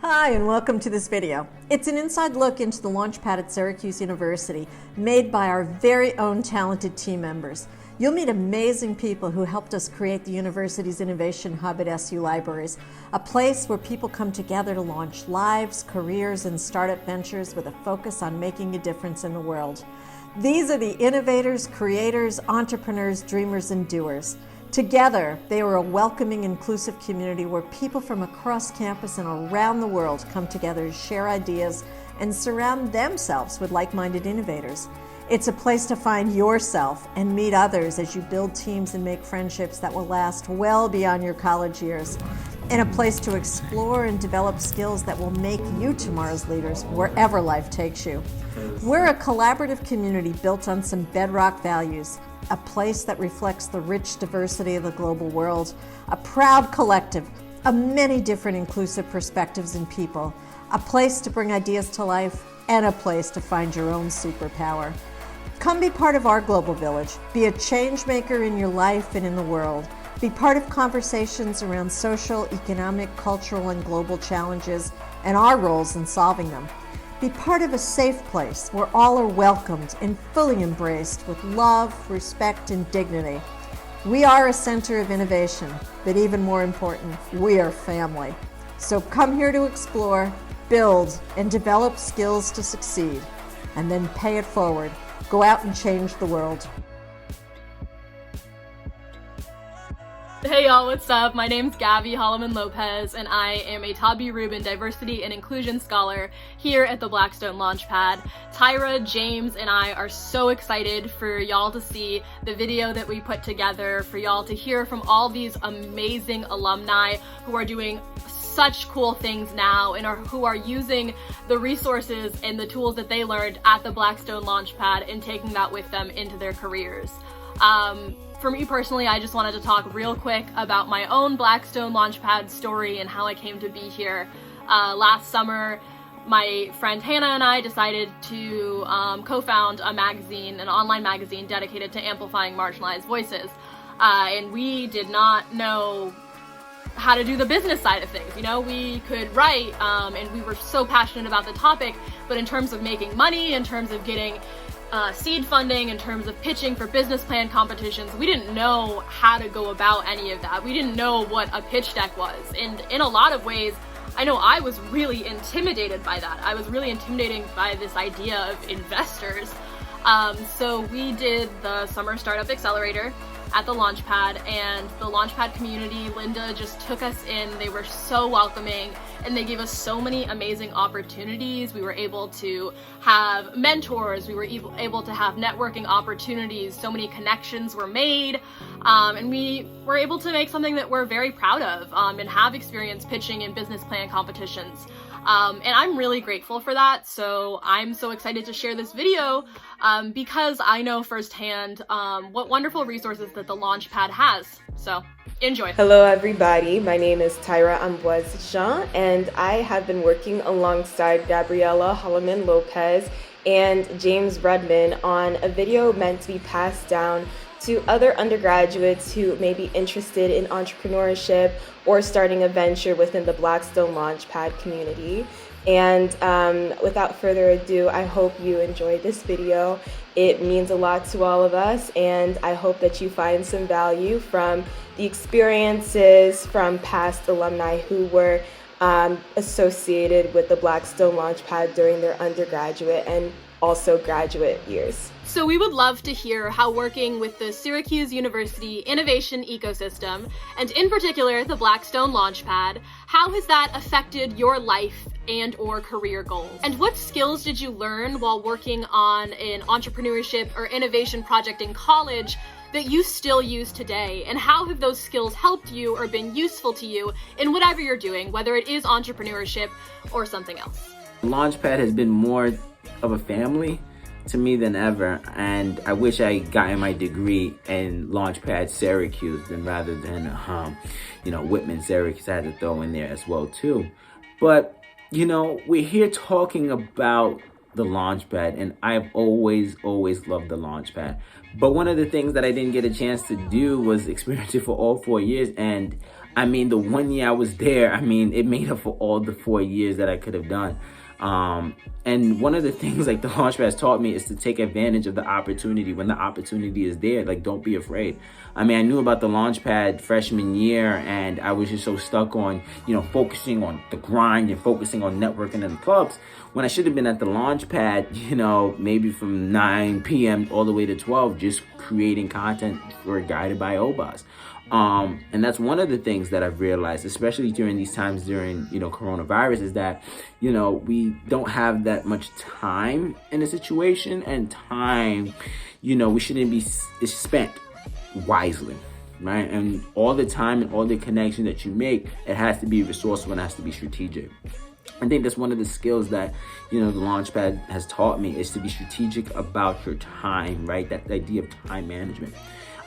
Hi, and welcome to this video. It's an inside look into the Launchpad at Syracuse University, made by our very own talented team members. You'll meet amazing people who helped us create the university's innovation hub at SU Libraries, a place where people come together to launch lives, careers, and startup ventures with a focus on making a difference in the world. These are the innovators, creators, entrepreneurs, dreamers, and doers. Together, they are a welcoming, inclusive community where people from across campus and around the world come together to share ideas and surround themselves with like-minded innovators. It's a place to find yourself and meet others as you build teams and make friendships that will last well beyond your college years, and a place to explore and develop skills that will make you tomorrow's leaders wherever life takes you. We're a collaborative community built on some bedrock values, a place that reflects the rich diversity of the global world, a proud collective of many different inclusive perspectives and people, a place to bring ideas to life, and a place to find your own superpower. Come be part of our global village. Be a change maker in your life and in the world. Be part of conversations around social, economic, cultural, and global challenges and our roles in solving them. Be part of a safe place where all are welcomed and fully embraced with love, respect, and dignity. We are a center of innovation, but even more important, we are family. So come here to explore, build, and develop skills to succeed, and then pay it forward. Go out and change the world. Hey y'all, what's up? My name's Gabriela Holliman-Lopez, and I am a Tabi Rubin Diversity and Inclusion Scholar here at the Blackstone Launchpad. Tyra, James, and I are so excited for y'all to see the video that we put together, for y'all to hear from all these amazing alumni who are doing such cool things now and who are using the resources and the tools that they learned at the Blackstone Launchpad and taking that with them into their careers. For me personally, I just wanted to talk real quick about my own Blackstone Launchpad story and how I came to be here. Last summer, my friend Hannah and I decided to co-found a magazine, an online magazine dedicated to amplifying marginalized voices. And we did not know how to do the business side of things. You know, we could write, and we were so passionate about the topic, but in terms of making money, in terms of getting seed funding, in terms of pitching for business plan competitions, we didn't know how to go about any of that. We didn't know what a pitch deck was. And in a lot of ways, I know I was really intimidated by that. I was really intimidated by this idea of investors. So we did the Summer Startup Accelerator at the Launchpad, and the Launchpad community, Linda just took us in. They were so welcoming, and they gave us so many amazing opportunities. We were able to have mentors, we were able to have networking opportunities, so many connections were made, and we were able to make something that we're very proud of, and have experience pitching in business plan competitions. And I'm really grateful for that, so I'm so excited to share this video because I know firsthand what wonderful resources that the Launchpad has. So, enjoy. Hello everybody, my name is Tyra Ambroise, and I have been working alongside Gabriela Holliman-Lopez and James Rudman on a video meant to be passed down to other undergraduates who may be interested in entrepreneurship or starting a venture within the Blackstone Launchpad community. And without further ado, I hope you enjoyed this video. It means a lot to all of us, and I hope that you find some value from the experiences from past alumni who were associated with the Blackstone Launchpad during their undergraduate and also graduate years. So we would love to hear how working with the Syracuse University innovation ecosystem, and in particular the Blackstone Launchpad, how has that affected your life and or career goals? And what skills did you learn while working on an entrepreneurship or innovation project in college that you still use today? And how have those skills helped you or been useful to you in whatever you're doing, whether it is entrepreneurship or something else? Launchpad has been more of a family to me than ever, and I wish I gotten my degree in Launchpad Syracuse rather than Whitman Syracuse. I had to throw in there as well too. But you know, we're here talking about the Launchpad, and I've always loved the Launchpad. But one of the things that I didn't get a chance to do was experience it for all 4 years, and I mean, the 1 year I was there, I mean, it made up for all the 4 years that I could have done. And one of the things like the Launchpad has taught me is to take advantage of the opportunity. When the opportunity is there, like, don't be afraid. I mean, I knew about the Launchpad freshman year, and I was just so stuck on, focusing on the grind and focusing on networking in the clubs, when I should have been at the Launchpad, maybe from 9 p.m. all the way to 12, just creating content for Guided by Obas. And that's one of the things that I've realized, especially during these times during, coronavirus, is that, we don't have that much time in a situation, and time, we shouldn't be spent wisely, right? And all the time and all the connection that you make, it has to be resourceful and it has to be strategic. I think that's one of the skills that, the Launchpad has taught me, is to be strategic about your time, right? That idea of time management.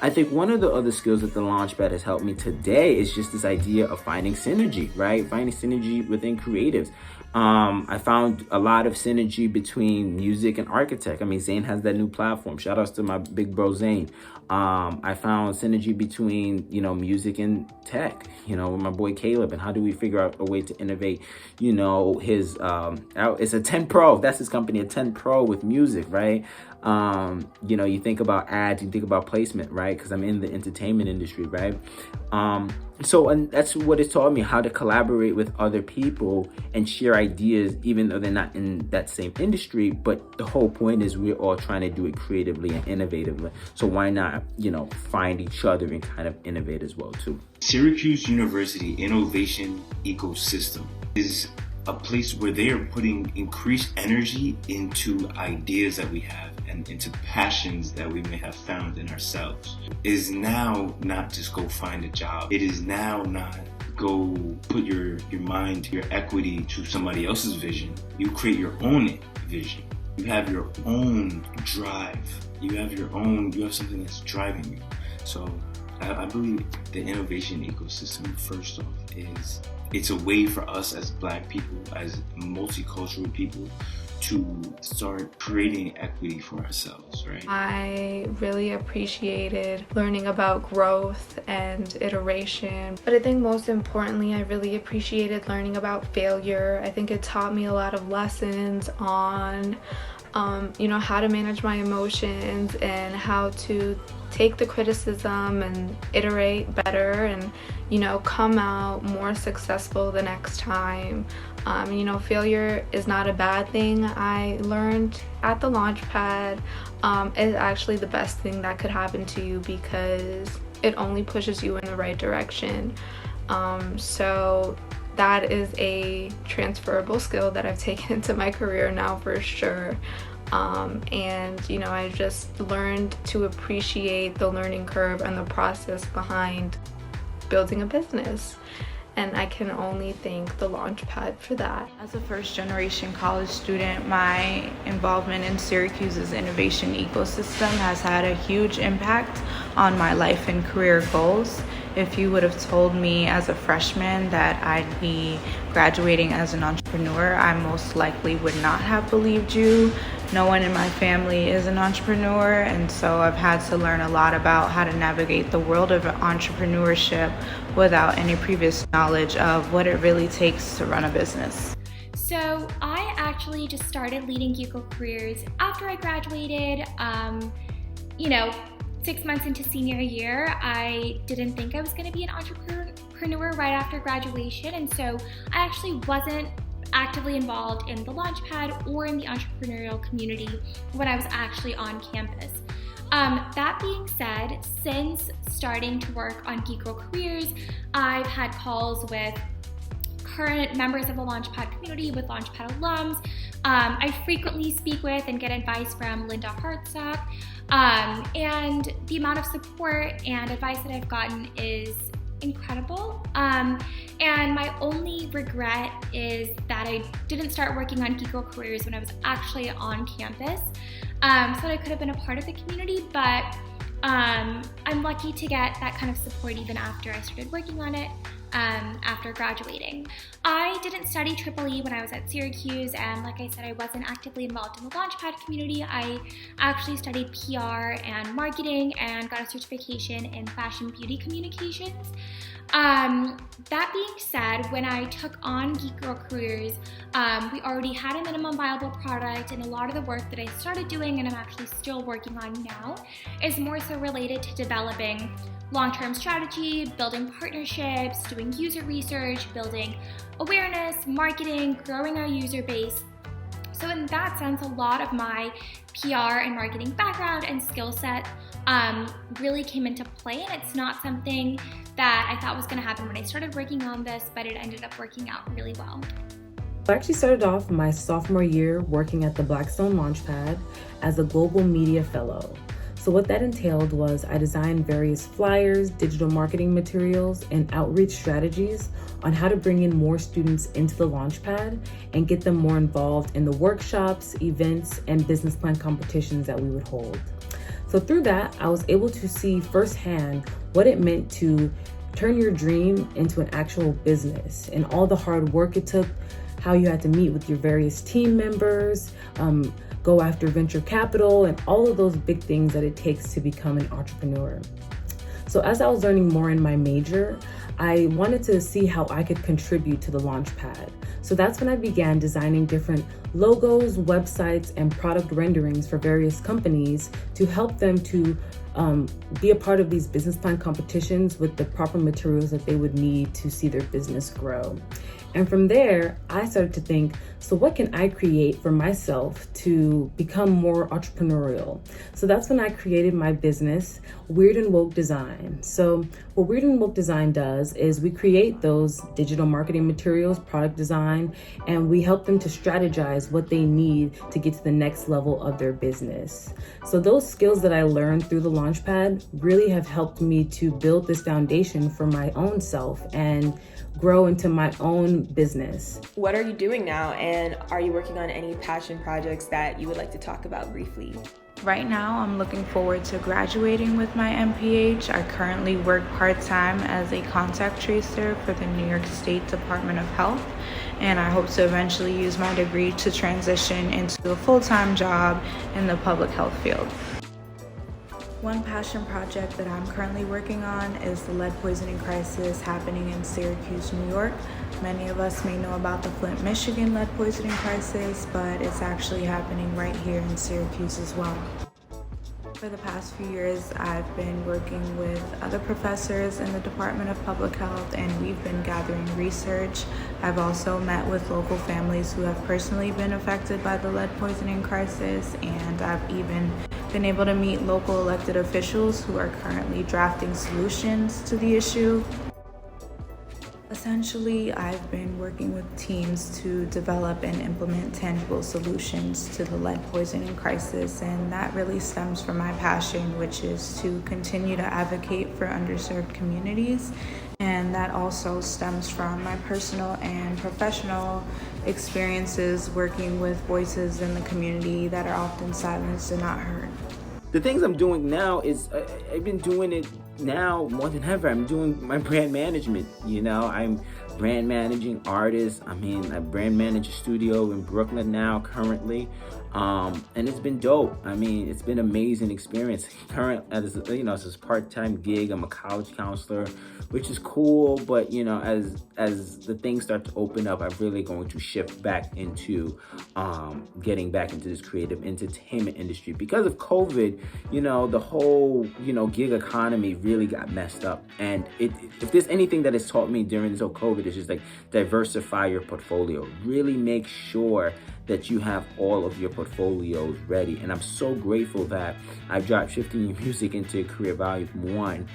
I think one of the other skills that the Launchpad has helped me today is just this idea of finding synergy, right? Finding synergy within creatives. I found a lot of synergy between music and architect. I mean, Zane has that new platform. Shout outs to my big bro, Zane. I found synergy between, music and tech, with my boy Caleb, and how do we figure out a way to innovate, his, it's a 10 Pro, that's his company, a 10 Pro with music, right? You think about ads, you think about placement, right? Because I'm in the entertainment industry, right? And that's what it's taught me, how to collaborate with other people and share ideas, even though they're not in that same industry. But the whole point is we're all trying to do it creatively and innovatively. So why not, find each other and kind of innovate as well too. Syracuse University Innovation Ecosystem is a place where they are putting increased energy into ideas that we have and into passions that we may have found in ourselves. It is now not just go find a job. It is now not go put your mind, your equity to somebody else's vision. You create your own vision. You have your own drive. You have something that's driving you. So I believe the innovation ecosystem, first off, it's a way for us as Black people, as multicultural people, to start creating equity for ourselves, right? I really appreciated learning about growth and iteration, but I think most importantly, I really appreciated learning about failure. I think it taught me a lot of lessons on how to manage my emotions and how to take the criticism and iterate better and, come out more successful the next time. Failure is not a bad thing. I learned at the Launchpad is actually the best thing that could happen to you because it only pushes you in the right direction. So that is a transferable skill that I've taken into my career now for sure. I just learned to appreciate the learning curve and the process behind building a business. And I can only thank the Launchpad for that. As a first-generation college student, my involvement in Syracuse's innovation ecosystem has had a huge impact on my life and career goals. If you would have told me as a freshman that I'd be graduating as an entrepreneur, I most likely would not have believed you. No one in my family is an entrepreneur, and so I've had to learn a lot about how to navigate the world of entrepreneurship without any previous knowledge of what it really takes to run a business. So I actually just started leading Geekle careers after I graduated. 6 months into senior year, I didn't think I was going to be an entrepreneur right after graduation, and so I actually wasn't actively involved in the Launchpad or in the entrepreneurial community when I was actually on campus. That being said, since starting to work on Geekle careers, I've had calls with current members of the Launchpad community, with Launchpad alums. I frequently speak with and get advice from Linda Hartsock, and the amount of support and advice that I've gotten is incredible. And my only regret is that I didn't start working on Geekle careers when I was actually on campus, so that I could have been a part of the community, but I'm lucky to get that kind of support even after I started working on it. After graduating, I didn't study Triple E when I was at Syracuse, and like I said, I wasn't actively involved in the LauchPad community. I actually studied PR and marketing and got a certification in fashion beauty communications. That being said, when I took on Geek Girl Careers, we already had a minimum viable product, and a lot of the work that I started doing and I'm actually still working on now is more so related to developing long-term strategy, building partnerships, doing user research, building awareness, marketing, growing our user base. So in that sense, a lot of my PR and marketing background and skill set really came into play, and it's not something that I thought was going to happen when I started working on this, but it ended up working out really well. I actually started off my sophomore year working at the Blackstone Launchpad as a global media fellow. So what that entailed was I designed various flyers, digital marketing materials, and outreach strategies on how to bring in more students into the Launchpad and get them more involved in the workshops, events, and business plan competitions that we would hold. So through that, I was able to see firsthand what it meant to turn your dream into an actual business and all the hard work it took, how you had to meet with your various team members, go after venture capital, and all of those big things that it takes to become an entrepreneur. So as I was learning more in my major, I wanted to see how I could contribute to the Launchpad. So that's when I began designing different logos, websites, and product renderings for various companies to help them to be a part of these business plan competitions with the proper materials that they would need to see their business grow. And from there, I started to think, so what can I create for myself to become more entrepreneurial? So that's when I created my business, Weird and Woke Design. So what Weird and Woke Design does is we create those digital marketing materials, product design, and we help them to strategize what they need to get to the next level of their business. So those skills that I learned through the Launchpad really have helped me to build this foundation for my own self and grow into my own business. What are you doing now, and are you working on any passion projects that you would like to talk about briefly? Right now, I'm looking forward to graduating with my MPH. I currently work part-time as a contact tracer for the New York State Department of Health, and I hope to eventually use my degree to transition into a full-time job in the public health field. One passion project that I'm currently working on is the lead poisoning crisis happening in Syracuse, New York. Many of us may know about the Flint, Michigan lead poisoning crisis, but it's actually happening right here in Syracuse as well. For the past few years, I've been working with other professors in the Department of Public Health, and we've been gathering research. I've also met with local families who have personally been affected by the lead poisoning crisis, and I've even been able to meet local elected officials who are currently drafting solutions to the issue. Essentially, I've been working with teams to develop and implement tangible solutions to the lead poisoning crisis, and that really stems from my passion, which is to continue to advocate for underserved communities, and that also stems from my personal and professional experiences working with voices in the community that are often silenced and not heard. The things I'm doing now is, I've been doing it now more than ever. I'm doing my brand management. I'm brand managing artists. I brand manage a studio in Brooklyn now currently. And it's been dope. It's been an amazing experience. It's a part-time gig. I'm a college counselor, which is cool. But, as the things start to open up, I'm really going to shift back into getting back into this creative entertainment industry. Because of COVID, the whole, gig economy really got messed up. And if there's anything that has taught me during this whole COVID, it's just like diversify your portfolio. Really make sure that you have all of your portfolios ready. And I'm so grateful that I dropped Shifting Your Music into Career Volume 1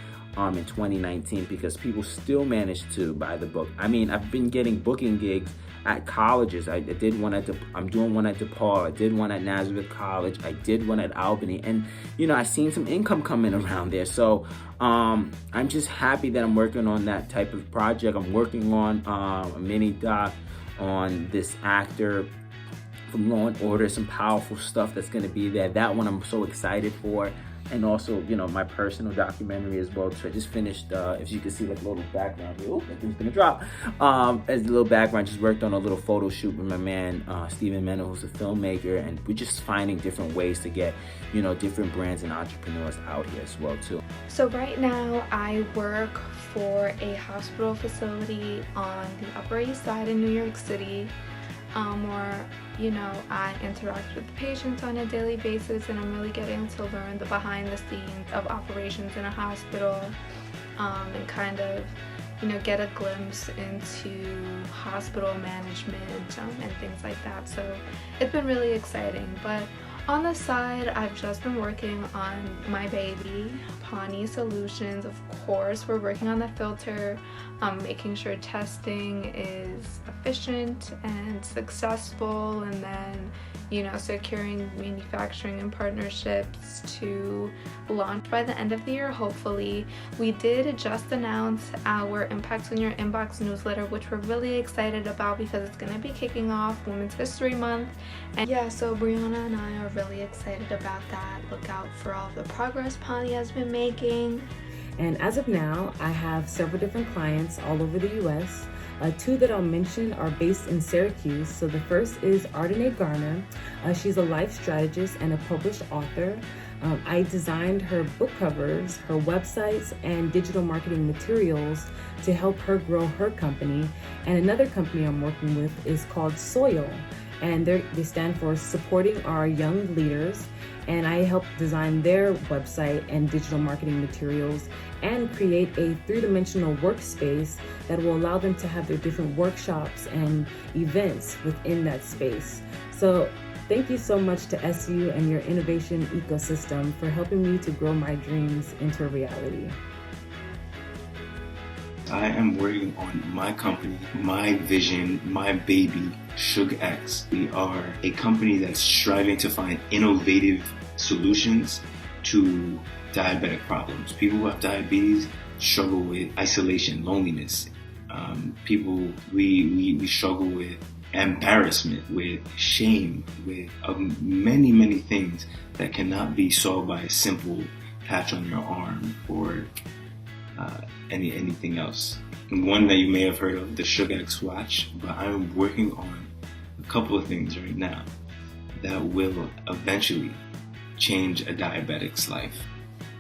in 2019 because people still managed to buy the book. I've been getting booking gigs at colleges. I'm doing one at DePaul. I did one at Nazareth College. I did one at Albany. And, I seen some income coming around there. So I'm just happy that I'm working on that type of project. I'm working on a mini doc on this actor from Law and Order, some powerful stuff that's going to be there. That one I'm so excited for. and also, you know, my personal documentary as well. So I just finished, if you can see like a little background here, that thing's gonna drop. As a little background, just worked on a little photo shoot with my man, Stephen Mena, who's a filmmaker, and we're just finding different ways to get, you know, different brands and entrepreneurs out here as well too. So right now I work for a hospital facility on the Upper East Side in New York City, where, you know, I interact with the patients on a daily basis, and I'm really getting to learn the behind the scenes of operations in a hospital, and kind of, you know, get a glimpse into hospital management and things like that. So it's been really exciting. But on the side, I've just been working on my baby, Pawnee Solutions. Of course, we're working on the filter, making sure testing is efficient and successful, and then, you know, securing manufacturing and partnerships to launch by the end of the year, hopefully. We did just announce our Impacts on Your Inbox newsletter, which we're really excited about because it's going to be kicking off Women's History Month. And yeah, so Brianna and I are really excited about that. Look out for all of the progress Pawnee has been making. And as of now, I have several different clients all over the US. Two that I'll mention are based in Syracuse. So the first is Ardenae Garner. She's a life strategist and a published author. I designed her book covers, her websites, and digital marketing materials to help her grow her company. And another company I'm working with is called Soil, and they stand for Supporting Our Young Leaders. And I helped design their website and digital marketing materials and create a three-dimensional workspace that will allow them to have their different workshops and events within that space. So thank you so much to SU and your innovation ecosystem for helping me to grow my dreams into a reality. I am working on my company, my vision, my baby, SugX. We are a company that's striving to find innovative solutions to diabetic problems. People who have diabetes struggle with isolation, loneliness. We struggle with embarrassment, with shame, with many, many things that cannot be solved by a simple patch on your arm or anything else. And one that you may have heard of, the SugX watch, but I'm working on a couple of things right now that will eventually change a diabetic's life.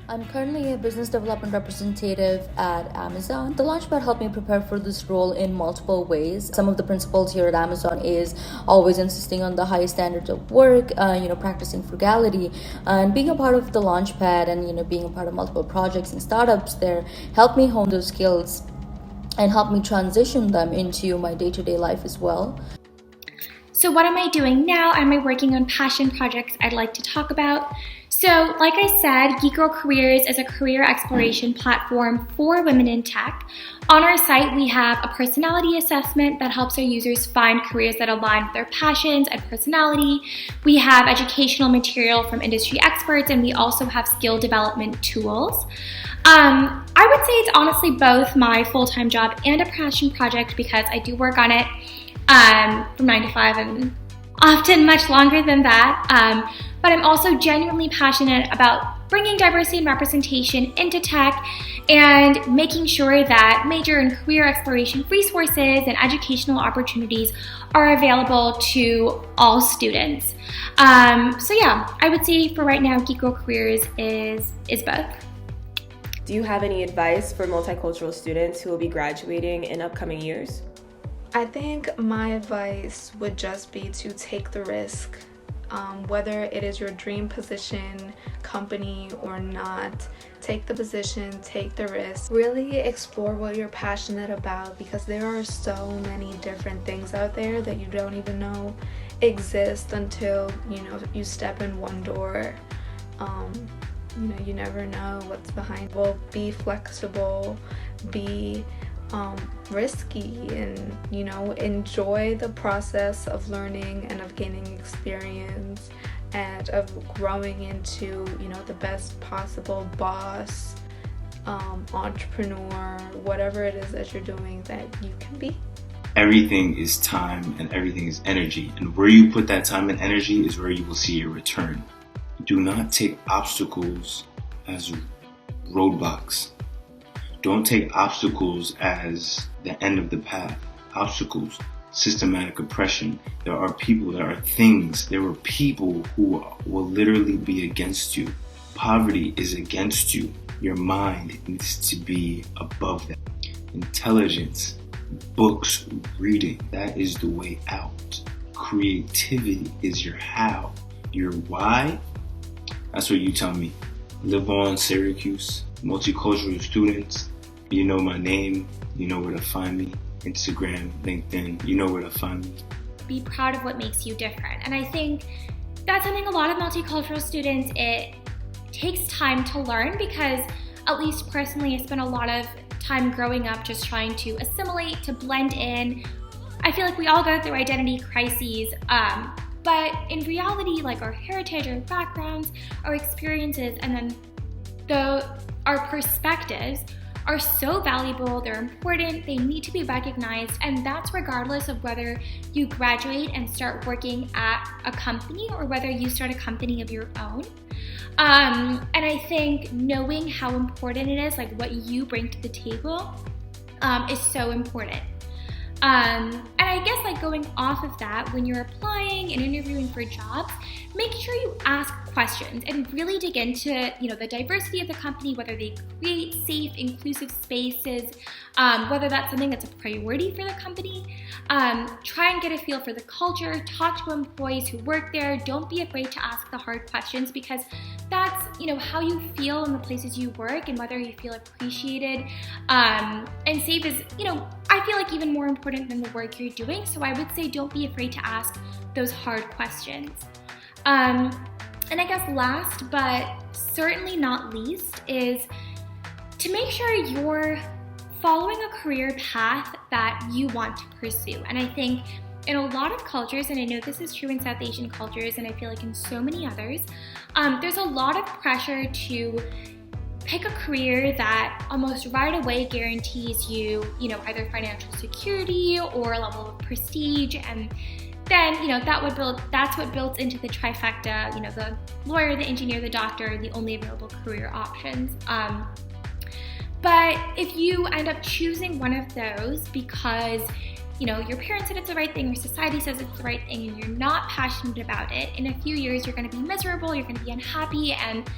I'm currently a business development representative at Amazon. The LauchPad helped me prepare for this role in multiple ways. Some of the principles here at Amazon is always insisting on the highest standards of work, practicing frugality, and being a part of the LauchPad and, being a part of multiple projects and startups there helped me hone those skills and help me transition them into my day-to-day life as well. So what am I doing now? Am I working on passion projects I'd like to talk about? So, like I said, Geek Girl Careers is a career exploration platform for women in tech. On our site, we have a personality assessment that helps our users find careers that align with their passions and personality. We have educational material from industry experts, and we also have skill development tools. I would say it's honestly both my full-time job and a passion project because I do work on it from 9 to 5 and often much longer than that. But I'm also genuinely passionate about bringing diversity and representation into tech and making sure that major and career exploration resources and educational opportunities are available to all students. So yeah, I would say for right now, Geek Girl Careers is both. Do you have any advice for multicultural students who will be graduating in upcoming years? I think my advice would just be to take the risk. Whether it is your dream position, company, or not, take the position, take the risk. Really explore what you're passionate about because there are so many different things out there that you don't even know exist until, you step in one door. You never know what's behind. Well, be flexible, be risky, and enjoy the process of learning and of gaining experience and of growing into the best possible boss, entrepreneur, whatever it is that you're doing that you can be. Everything is time and everything is energy, and where you put that time and energy is where you will see your return. Do not take obstacles as roadblocks. Don't take obstacles as the end of the path. Obstacles, systematic oppression. There are people, there are things, there are people who will literally be against you. Poverty is against you. Your mind needs to be above that. Intelligence, books, reading, that is the way out. Creativity is your how. Your why, that's what you tell me. Live on Syracuse, multicultural students. You know my name, you know where to find me. Instagram, LinkedIn, you know where to find me. Be proud of what makes you different. And I think that's something a lot of multicultural students, it takes time to learn, because at least personally, I spent a lot of time growing up just trying to assimilate, to blend in. I feel like we all go through identity crises, but in reality, like our heritage, our backgrounds, our experiences, and then our perspectives are so valuable, they're important, they need to be recognized, and that's regardless of whether you graduate and start working at a company or whether you start a company of your own. And I think knowing how important it is, like what you bring to the table, is so important. And I guess like going off of that, when you're applying and interviewing for jobs, make sure you ask questions and really dig into, the diversity of the company, whether they create safe, inclusive spaces, whether that's something that's a priority for the company. Try and get a feel for the culture, talk to employees who work there. Don't be afraid to ask the hard questions, because that's, how you feel in the places you work and whether you feel appreciated. And safe is, I feel like even more important than the work you're doing. So I would say don't be afraid to ask those hard questions. And I guess last, but certainly not least, is to make sure you're following a career path that you want to pursue. And I think in a lot of cultures, and I know this is true in South Asian cultures, and I feel like in so many others, there's a lot of pressure to pick a career that almost right away guarantees you, either financial security or a level of prestige, and then, that's what builds into the trifecta, the lawyer, the engineer, the doctor, the only available career options. But if you end up choosing one of those because, your parents said it's the right thing, or society says it's the right thing, and you're not passionate about it, in a few years you're going to be miserable, you're going to be unhappy, and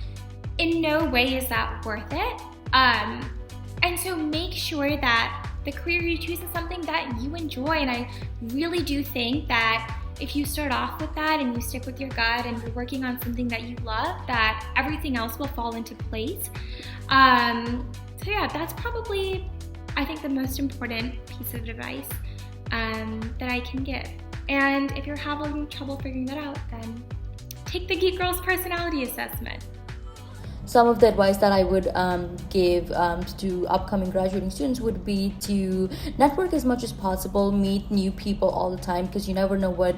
in no way is that worth it. And so make sure that the career you choose is something that you enjoy. And I really do think that if you start off with that and you stick with your gut and you're working on something that you love, that everything else will fall into place. So yeah, that's probably, I think, the most important piece of advice that I can give. And if you're having trouble figuring that out, then take the Geek Girls personality assessment. Some of the advice that I would give to upcoming graduating students would be to network as much as possible, meet new people all the time, because you never know what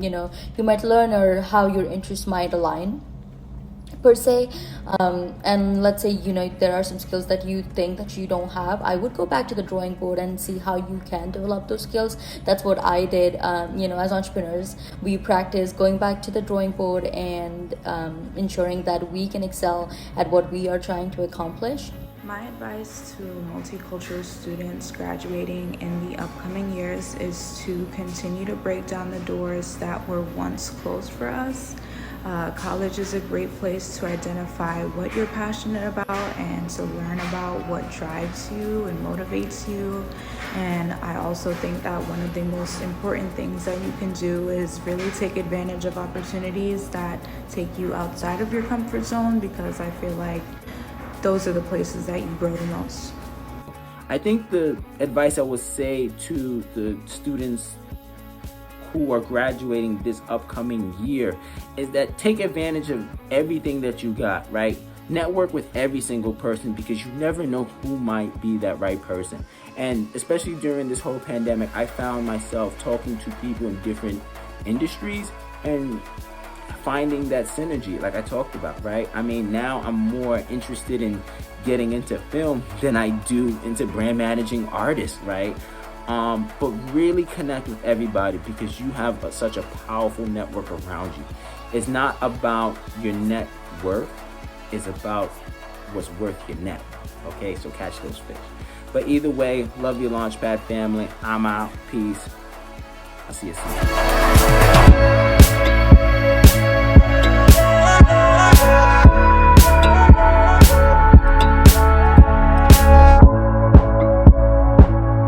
you might learn or how your interests might align per se. And let's say there are some skills that you think that you don't have, I would go back to the drawing board and see how you can develop those skills. That's what I did. As entrepreneurs, we practice going back to the drawing board and ensuring that we can excel at what we are trying to accomplish. My advice to multicultural students graduating in the upcoming years is to continue to break down the doors that were once closed for us. College is a great place to identify what you're passionate about and to learn about what drives you and motivates you. And I also think that one of the most important things that you can do is really take advantage of opportunities that take you outside of your comfort zone, because I feel like those are the places that you grow the most. I think the advice I would say to the students who are graduating this upcoming year is that take advantage of everything that you got, right? Network with every single person, because you never know who might be that right person. And especially during this whole pandemic, I found myself talking to people in different industries and finding that synergy like I talked about, right? I mean, now I'm more interested in getting into film than I do into brand managing artists, right? But really connect with everybody, because you have such a powerful network around you. It's not about your net worth, it's about what's worth your net. Okay, so catch those fish. But either way, love your LauchPad family. I'm out. Peace. I'll see you soon.